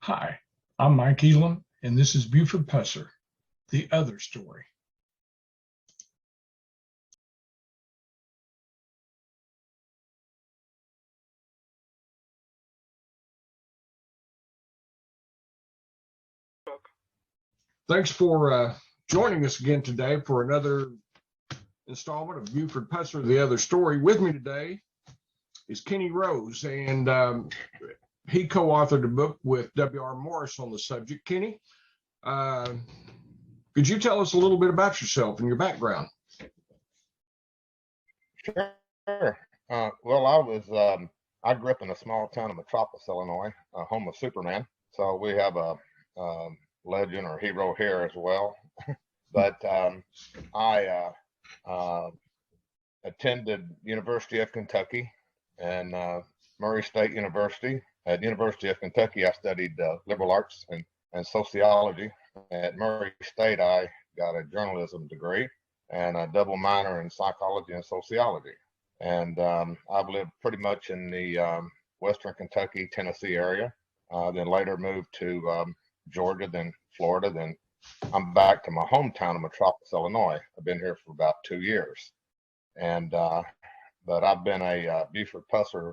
Hi, I'm Mike Elam, and this is Buford Pusser, The Other Story. Thanks for joining us again today for another installment of Buford Pusser, The Other Story. With me today is Kenny Rose, and he co-authored a book with W.R. Morris on the subject. Kenny, could you tell us a little bit about yourself and your background? Sure. I grew up in a small town of Metropolis, Illinois, home of Superman. So we have a legend or hero here as well. But I attended University of Kentucky and Murray State University. At University of Kentucky, I studied liberal arts and sociology. At Murray State, I got a journalism degree and a double minor in psychology and sociology. And I've lived pretty much in the Western Kentucky, Tennessee area. Then later moved to Georgia, then Florida. Then I'm back to my hometown of Metropolis, Illinois. I've been here for about 2 years. And but I've been a Buford Pusser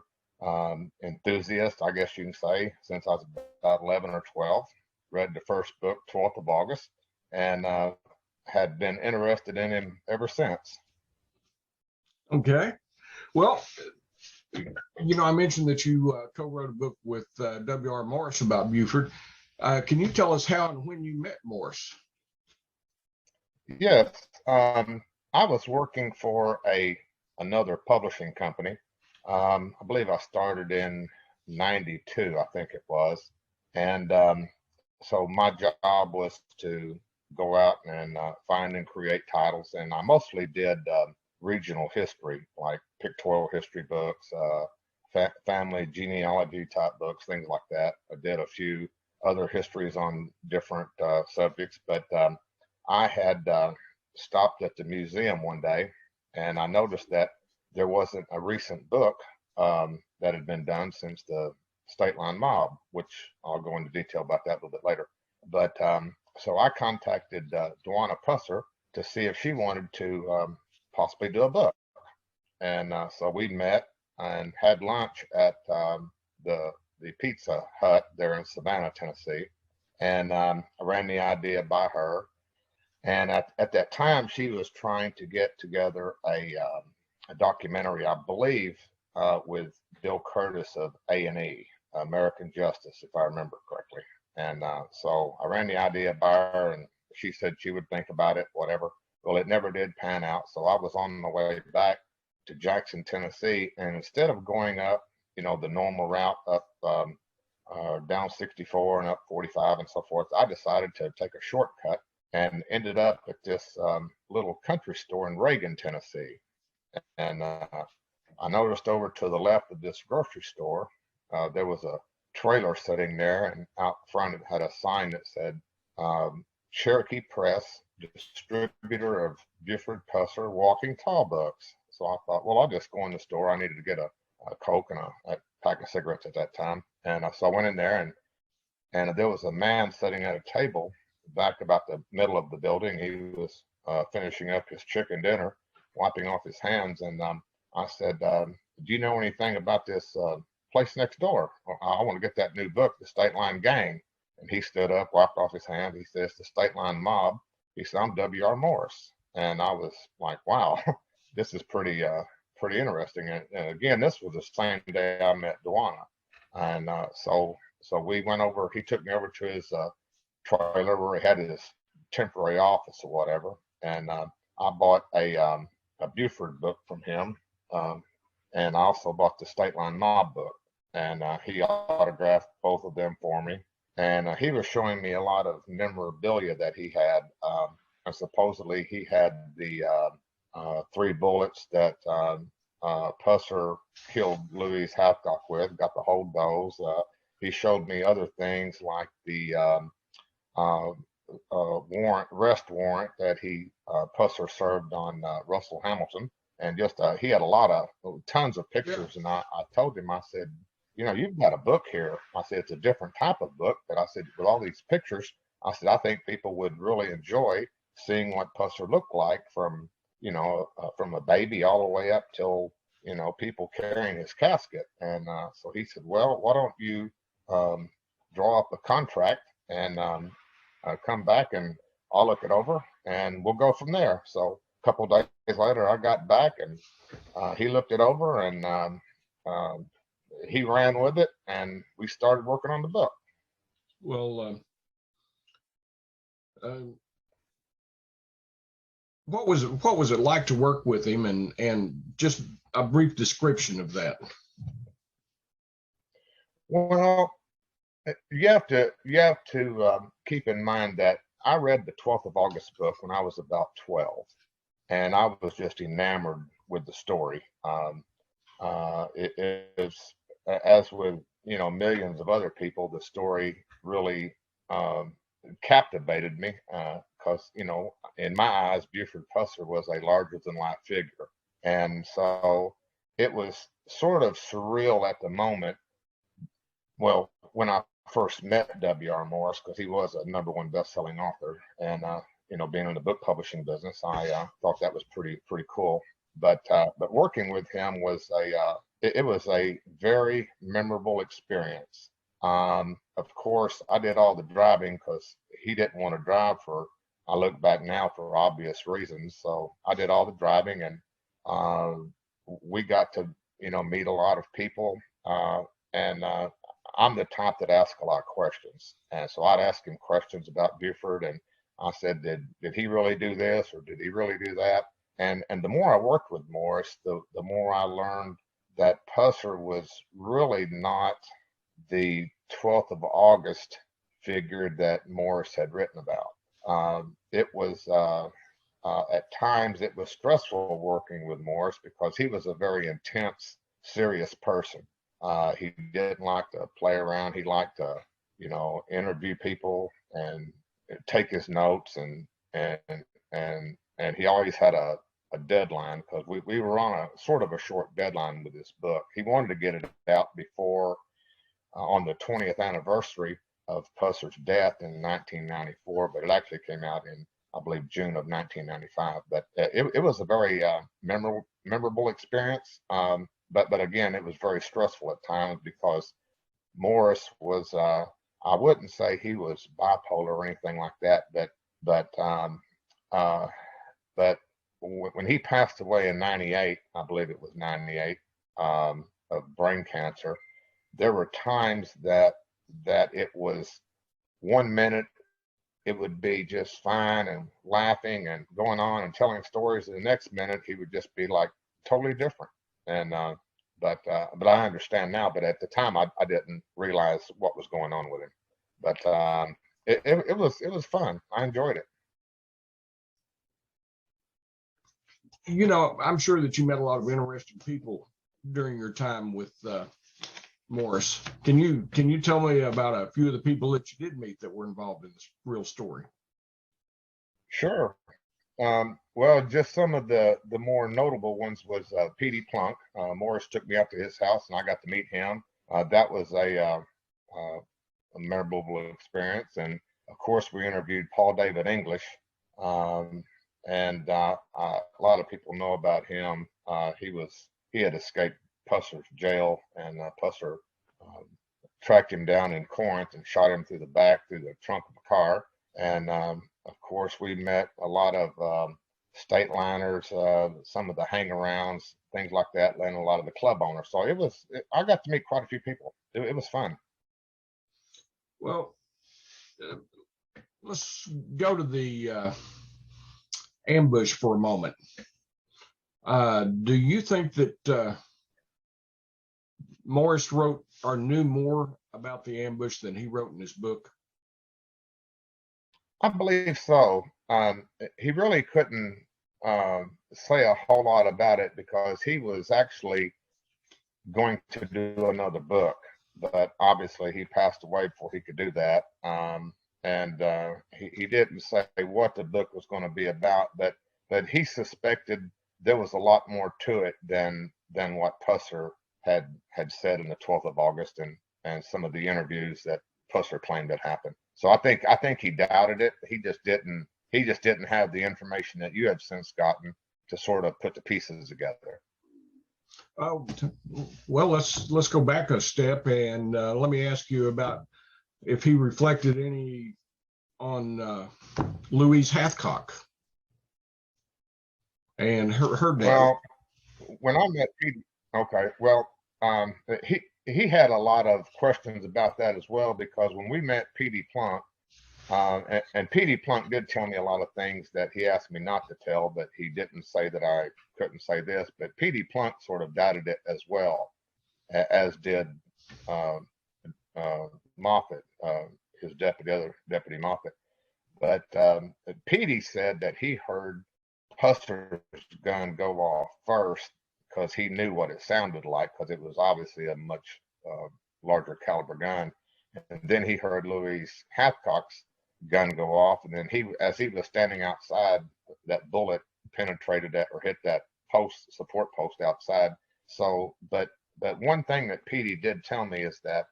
enthusiast, I guess you can say, since I was about 11 or 12. Read the first book, 12th of August, and had been interested in him ever since. Okay. Well, I mentioned that you co-wrote a book with W.R. Morris about Buford. Can you tell us how and when you met Morris? Yes. I was working for another publishing company. I believe I started in 92, I think it was. And so my job was to go out and find and create titles. And I mostly did regional history, like pictorial history books, family genealogy type books, things like that. I did a few other histories on different subjects, but I had stopped at the museum one day and I noticed that there wasn't a recent book that had been done since the State Line Mob, which I'll go into detail about that a little bit later. But so I contacted Buford Pusser to see if she wanted to possibly do a book. And so we met and had lunch at the Pizza Hut there in Savannah, Tennessee. And I ran the idea by her. And at that time, she was trying to get together a documentary, I believe, with Bill Curtis of A&E, American Justice, if I remember correctly. And so I ran the idea by her, and she said she would think about it, whatever. Well, it never did pan out. So I was on my way back to Jackson, Tennessee, and instead of going up, the normal route up down 64 and up 45 and so forth, I decided to take a shortcut and ended up at this little country store in Reagan, Tennessee. And I noticed over to the left of this grocery store, there was a trailer sitting there, and out front it had a sign that said, Cherokee Press, distributor of Buford Pusser walking tall books. So I thought, well, I'll just go in the store. I needed to get a Coke and a pack of cigarettes at that time. And so I went in there, and there was a man sitting at a table back about the middle of the building. He was finishing up his chicken dinner, wiping off his hands. And I said, do you know anything about this place next door? I want to get that new book, The State Line Gang. And he stood up, wiped off his hands. He says, The State Line Mob. He said, I'm W.R. Morris. And I was like, wow, this is pretty interesting. And again, this was the same day I met Duana. And so we went over, he took me over to his trailer where he had his temporary office or whatever. And I bought a Buford book from him. And I also bought the State Line Mob book. And he autographed both of them for me. And he was showing me a lot of memorabilia that he had. And supposedly he had the 3 bullets that Pusser killed Louise Hathcock with, got to hold those. He showed me other things like the arrest warrant that Pusser served on Russell Hamilton. And just he had a lot of tons of pictures. And I told him, I said, you've got a book here. I said, it's a different type of book, but I said, with all these pictures, I said, I think people would really enjoy seeing what Pusser looked like from a baby all the way up till, people carrying his casket. And so he said, well, why don't you um, draw up a contract and come back and I'll look it over and we'll go from there. So a couple of days later, I got back and he looked it over and um, he ran with it and we started working on the book. Well, uh, what was it like to work with him, and just a brief description of that? Well, you have to keep in mind that I read the 12th of August book when I was about 12, and I was just enamored with the story. It is, as with millions of other people, the story really um, captivated me because in my eyes, Buford Pusser was a larger than life figure, and so it was sort of surreal at the moment. Well, when I first met W.R. Morris, because he was a #1 best-selling author, and being in the book publishing business, I thought that was pretty cool. But working with him was it was a very memorable experience. Of course, I did all the driving because he didn't want to drive for. I look back now for obvious reasons, so I did all the driving, and uh, we got to meet a lot of people, and I'm the type that asks a lot of questions, and so I'd ask him questions about Buford, and I said, did he really do this or did he really do that? And the more I worked with Morris, the more I learned that Pusser was really not the 12th of August figure that Morris had written about. It was at times it was stressful working with Morris because he was a very intense, serious person. He didn't like to play around. He liked to, interview people and take his notes and and he always had a deadline because we were on a sort of a short deadline with this book. He wanted to get it out before on the 20th anniversary of Pusser's death in 1994, but it actually came out in, I believe, June of 1995. But it was a very memorable experience. But again, it was very stressful at times because Morris was, I wouldn't say he was bipolar or anything like that, but uh, but when he passed away in '98, I believe it was '98, of brain cancer, there were times that it was 1 minute it would be just fine and laughing and going on and telling stories, and the next minute he would just be like totally different. And but I understand now. But at the time, I didn't realize what was going on with him. But it was fun. I enjoyed it. I'm sure that you met a lot of interesting people during your time with Morris. Can you tell me about a few of the people that you did meet that were involved in this real story? Sure. Well, just some of the more notable ones was P.D. Plunk. Morris took me out to his house, and I got to meet him. That was a memorable experience. And of course, we interviewed Paul David English, um, and a lot of people know about him. He had escaped Pusser's jail, and Pusser um, tracked him down in Corinth and shot him through the back through the trunk of a car. And of course, we met a lot of state liners, some of the hang-arounds, things like that, and a lot of the club owners. So I got to meet quite a few people. It was fun. Well, uh, let's go to the ambush for a moment. Do you think that Morris wrote or knew more about the ambush than he wrote in his book? I believe so. He really couldn't say a whole lot about it because he was actually going to do another book, but obviously he passed away before he could do that. And he didn't say what the book was going to be about, but he suspected there was a lot more to it than what Pusser had said in the 12th of August, and some of the interviews that Pusser claimed had happened. So I think he doubted it. He just didn't have the information that you have since gotten to sort of put the pieces together. Oh, well, let's go back a step, and let me ask you about if he reflected any on Louise Hathcock and her death. Well, when I met Petey, okay, well, he had a lot of questions about that as well, because when we met Petey Plunk, and Petey Plunk did tell me a lot of things that he asked me not to tell, but he didn't say that I couldn't say this. But Petey Plunk sort of doubted it as well, as did Moffett, his deputy Moffett. But Petey said that he heard Pusser's gun go off first because he knew what it sounded like, because it was obviously a much larger caliber gun. And then he heard Louise Hathcock's gun go off, and then as he was standing outside, that bullet penetrated that or hit that support post outside. So, but one thing that Petey did tell me is that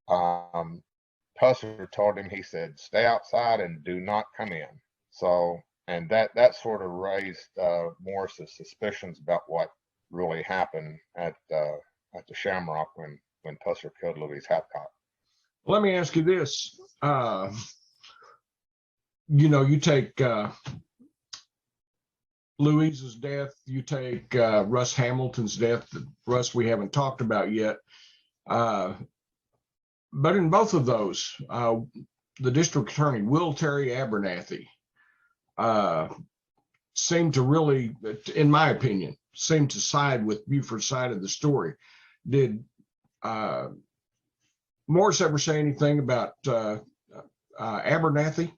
Pusser told him, he said, stay outside and do not come in. So, and that sort of raised Morris's suspicions about what really happened at the Shamrock when Pusser killed Louise Hathcock. Let me ask you this. You take Louise's death, you take Russ Hamilton's death. Russ, we haven't talked about yet. But in both of those, the district attorney, Will Terry Abernathy, seemed to really, in my opinion, seemed to side with Buford's side of the story. Did Morris ever say anything about Abernathy?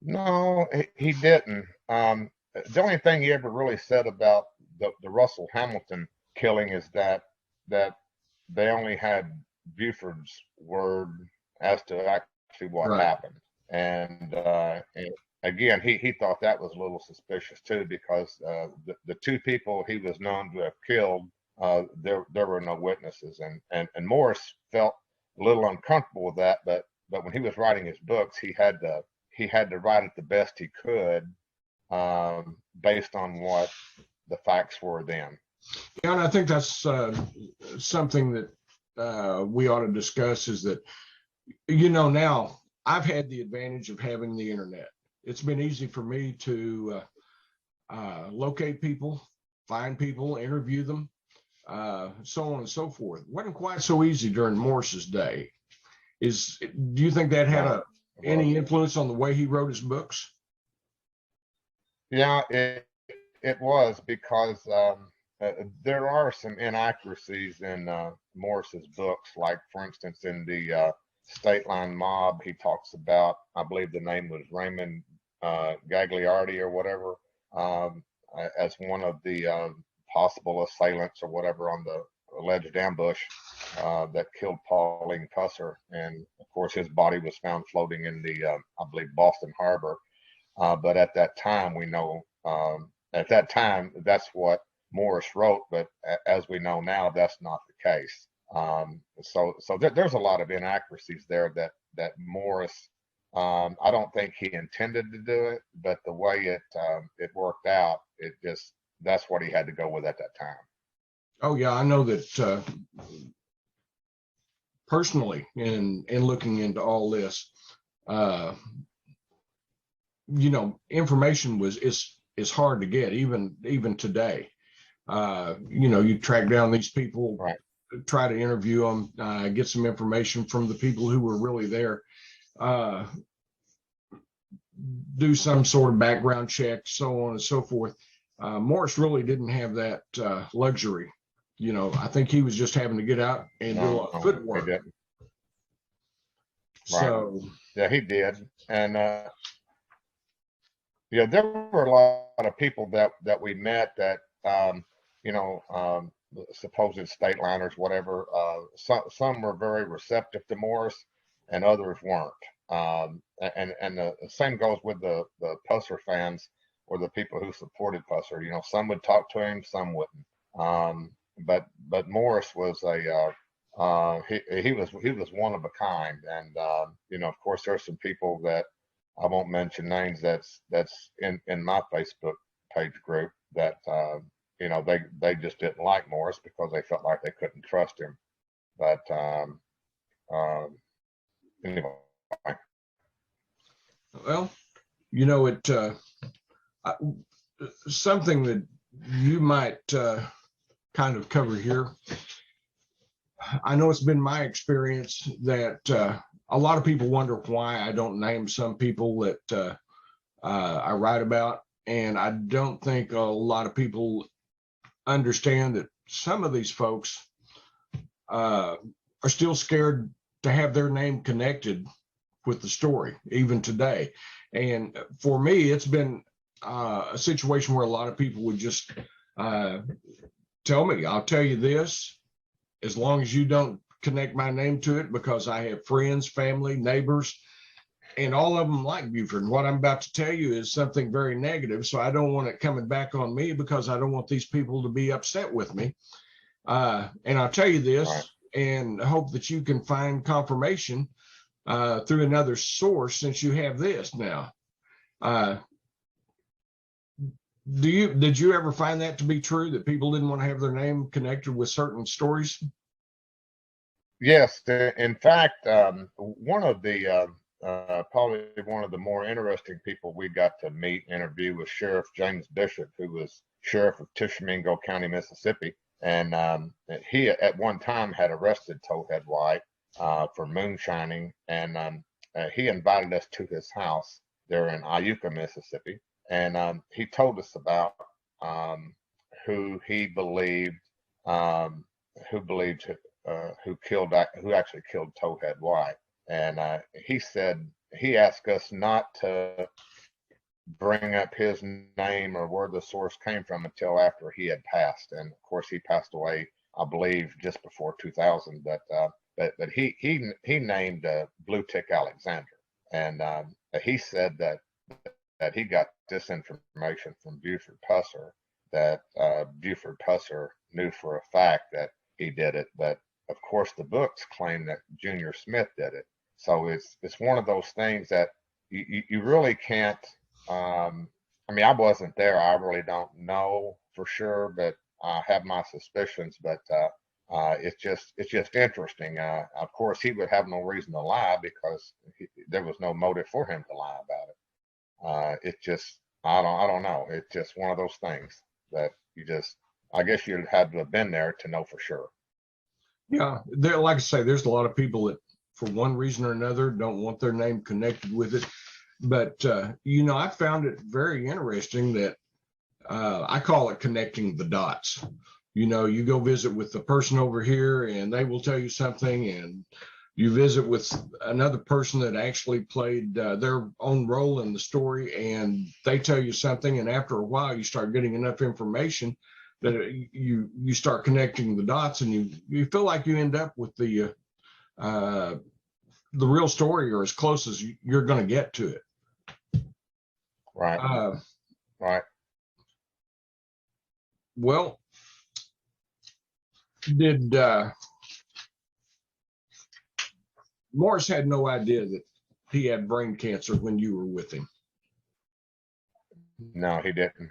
No, he didn't. The only thing he ever really said about the Russell Hamilton killing is that they only had Buford's word as to actually what happened. And again, he thought that was a little suspicious too, because the two people he was known to have killed, there were no witnesses, and Morris felt a little uncomfortable with that. But when he was writing his books, he had to write it the best he could, based on what the facts were then. Yeah, and I think that's something that we ought to discuss, is that, now I've had the advantage of having the internet. It's been easy for me to locate people, find people, interview them, so on and so forth. It wasn't quite so easy during Morris's day. Do you think that had any influence on the way he wrote his books? Yeah, it was, because there are some inaccuracies in Morris's books. Like, for instance, in the State Line Mob, he talks about, I believe the name was Raymond Gagliardi or whatever, as one of the possible assailants or whatever on the alleged ambush that killed Pauline Pusser. And of course, his body was found floating in the, I believe, Boston Harbor. But at that time, we know, at that time, that's what Morris wrote. But as we know now, that's not the case. So there's a lot of inaccuracies there that Morris, I don't think he intended to do it, but the way it worked out, that's what he had to go with at that time. Oh yeah, I know that personally, in looking into all this, information is hard to get, even today. You track down these people, right, try to interview them, get some information from the people who were really there, do some sort of background check, so on and so forth. Morris really didn't have that luxury. I think he was just having to get out and do a lot of footwork. Right. So yeah, he did. And there were a lot of people that we met that supposed state liners, whatever. Some were very receptive to Morris, and others weren't. And the same goes with the Pusser fans. were the people who supported Pusser. You know, some would talk to him, some wouldn't. But Morris was he was one of a kind, and you know, of course, there's some people that I won't mention names that's in my Facebook page group that you know, they just didn't like Morris because they felt like they couldn't trust him. But anyway. Well, you know, something that you might kind of cover here. I know it's been my experience that a lot of people wonder why I don't name some people that I write about. And I don't think a lot of people understand that some of these folks are still scared to have their name connected with the story, even today. And for me, it's been a situation where a lot of people would just tell me, I'll tell you this, as long as you don't connect my name to it, because I have friends, family, neighbors, and all of them like Buford. And what I'm about to tell you is something very negative. So I don't want it coming back on me, because I don't want these people to be upset with me. And I'll tell you this, Right. and hope that you can find confirmation through another source, since you have this now. Did you ever find that to be true, that people didn't want to have their name connected with certain stories? Yes, in fact, one of the probably one of the more interesting people we got to meet, interview, was Sheriff James Bishop, who was sheriff of Tishomingo County, Mississippi, and he at one time had arrested Towhead White for moonshining, and he invited us to his house there in Iuka, Mississippi, and he told us about who he believed who believed who actually killed Towhead White. And he said, he asked us not to bring up his name or where the source came from until after he had passed. And of course, he passed away, I believe, just before 2000. But he named Blue Tick Alexander, and he said that he got this information from Buford Pusser, that Buford Pusser knew for a fact that he did it, but of course the books claim that Junior Smith did it. So it's one of those things that you really can't. I mean, I wasn't there. I really don't know for sure, but I have my suspicions. But it's just interesting. Of course, he would have no reason to lie, because there was no motive for him to lie about it. It's just, I don't know. It's just one of those things that I guess you'd have to have been there to know for sure. Yeah, like I say, there's a lot of people that, for one reason or another, don't want their name connected with it. But you know, I found it very interesting that I call it connecting the dots. You know, you go visit with the person over here, and they will tell you something, and you visit with another person that actually played their own role in the story, and they tell you something, and after a while, you start getting enough information that you start connecting the dots, and you feel like you end up with the real story, or as close as you're going to get to it. Right. Right. Well, did Morris had no idea that he had brain cancer when you were with him? No, he didn't.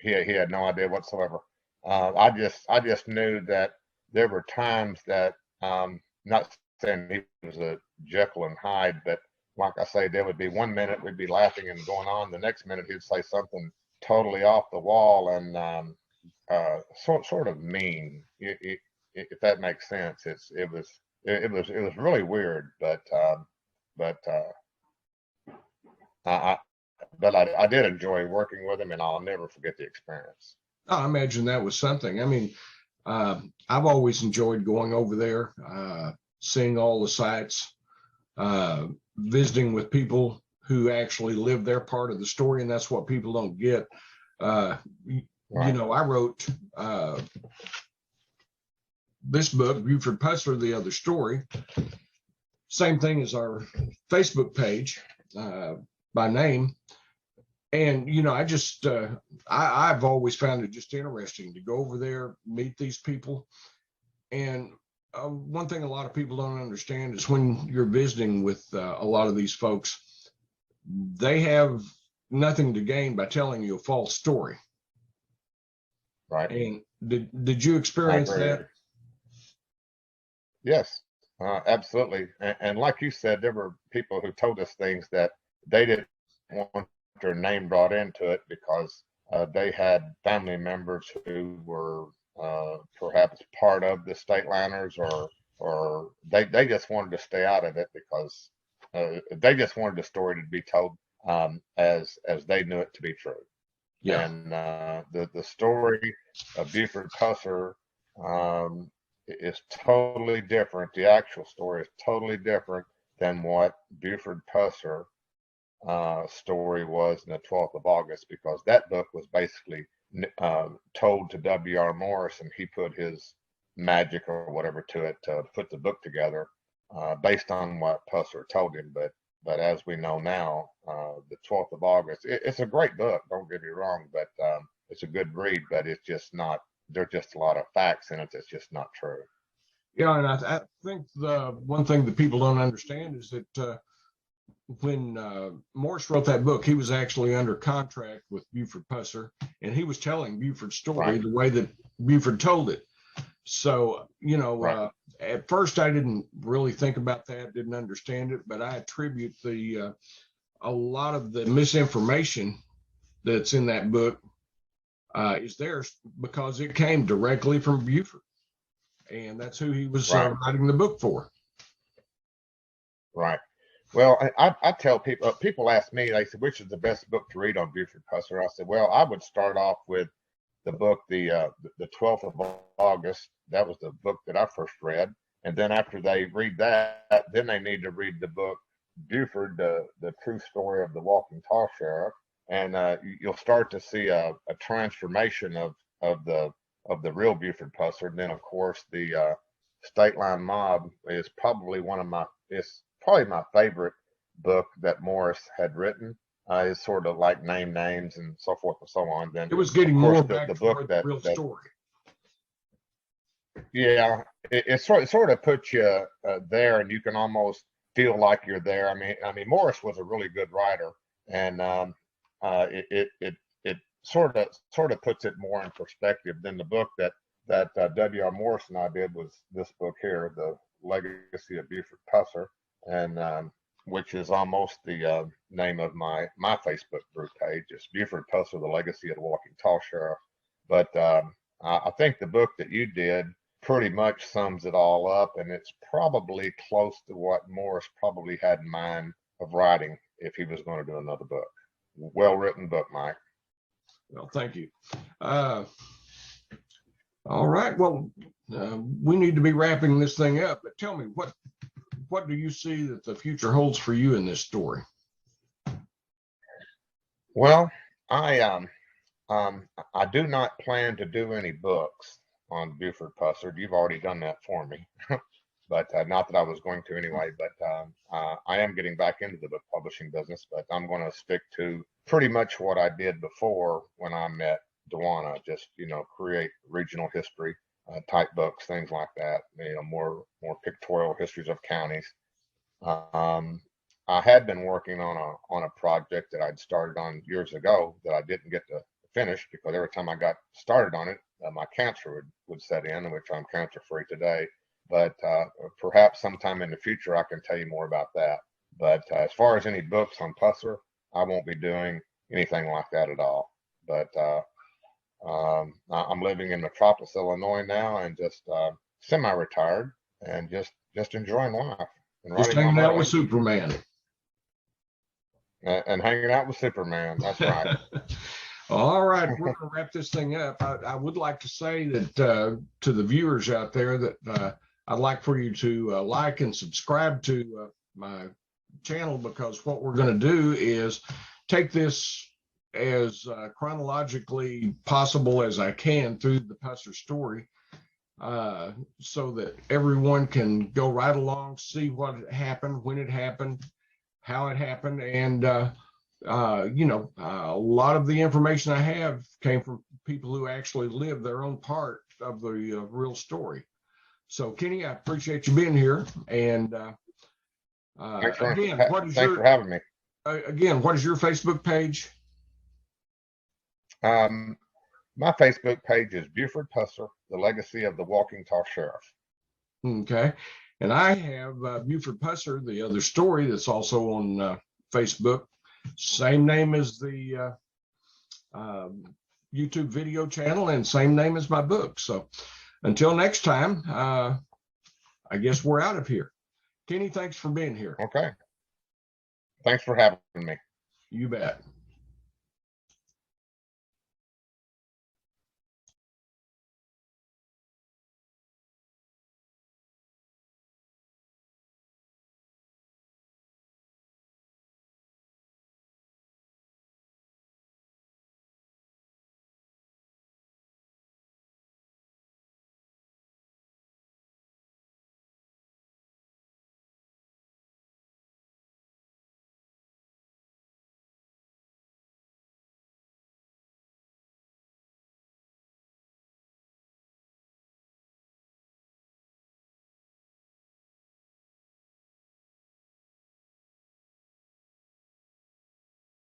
He had no idea whatsoever. I just knew that there were times that, not saying he was a Jekyll and Hyde, but like I say, there would be one minute we'd be laughing and going on, the next minute he'd say something totally off the wall and sort of mean, if that makes sense. It was really weird, but I did enjoy working with him, and I'll never forget the experience. I imagine that was something. I mean, I've always enjoyed going over there, seeing all the sites, visiting with people who actually live their part of the story, and that's what people don't get. Right. You know, I wrote this book, Buford Pusser, The Other Story. Same thing as our Facebook page by name. And, you know, I've always found it just interesting to go over there, meet these people. And one thing a lot of people don't understand is when you're visiting with a lot of these folks, they have nothing to gain by telling you a false story. Right. And did you I experience agree. that? Yes, absolutely. And like you said, there were people who told us things that they didn't want their name brought into it because they had family members who were perhaps part of the state liners, or they just wanted to stay out of it because they just wanted the story to be told as they knew it to be true. Yeah. And the story of Buford Pusser um, is totally different. The actual story is totally different than what Buford Pusser story was in the 12th of August, because that book was basically told to W.R. Morris, and he put his magic or whatever to it to put the book together based on what Pusser told him. But as we know now, the 12th of August, it's a great book. Don't get me wrong, but it's a good read. But it's just not. There's just a lot of facts in it that's just not true. Yeah, and I think the one thing that people don't understand is that when Morse wrote that book, he was actually under contract with Buford Pusser, and he was telling Buford's story Right. the way that Buford told it. So, you know, Right. at first I didn't really think about that, didn't understand it, but I attribute a lot of the misinformation that's in that book is theirs because it came directly from Buford, and that's who he was Right. writing the book for. Right. Well, I tell people, people ask me, they said, which is the best book to read on Buford Pusser? I said, well, I would start off with the book, the 12th of August. That was the book that I first read. And then after they read that, then they need to read the book, Buford, the true story of the walking tall sheriff. And you'll start to see a transformation of the real Buford Pusser. And then, of course, the State Line Mob is probably it's probably my favorite book that Morris had written. Is sort of like name names and so forth and so on. Then, It was of getting course, more the back book toward the real story. yeah, it sort of puts you there, and you can almost feel like you're there. I mean, Morris was a really good writer, and it sort of puts it more in perspective than the book that W.R. Morris and I did was this book here, The Legacy of Buford Pusser, and which is almost the name of my Facebook group page. It's Buford Pusser, The Legacy of the Walking Tall Sheriff. But I think the book that you did pretty much sums it all up, and it's probably close to what Morris probably had in mind of writing if he was going to do another book. Well written book, Mike. Well, thank you. All right. Well, we need to be wrapping this thing up, but tell me, what do you see that the future holds for you in this story? Well, I do not plan to do any books on Buford Pusser. You've already done that for me, but not that I was going to anyway. But I am getting back into the book publishing business, but I'm going to stick to pretty much what I did before when I met Dewana. Just create regional history type books, things like that. More pictorial histories of counties. Um, I had been working on a project that I'd started on years ago that I didn't get to finish because every time I got started on it, my cancer would set in, which I'm cancer free today. But perhaps sometime in the future, I can tell you more about that. But as far as any books on Pusser, I won't be doing anything like that at all. But I'm living in Metropolis, Illinois now, and just semi-retired and just enjoying life and Just writing my hanging out with money Superman. and hanging out with Superman. That's right. All right, we're going to wrap this thing up. I would like to say that to the viewers out there that I'd like for you to like and subscribe to my channel, because what we're going to do is take this as chronologically possible as I can through the Pusser story, so that everyone can go right along, see what happened, when it happened, how it happened, and a lot of the information I have came from people who actually live their own part of the real story. So, Kenny, I appreciate you being here. And again, thanks for having me. What is your Facebook page? My Facebook page is Buford Pusser, The Legacy of the Walking Tall Sheriff. Okay. And I have Buford Pusser, The Other Story, that's also on Facebook. Same name as the YouTube video channel and same name as my book. So until next time, I guess we're out of here. Kenny, thanks for being here. Okay. Thanks for having me. You bet.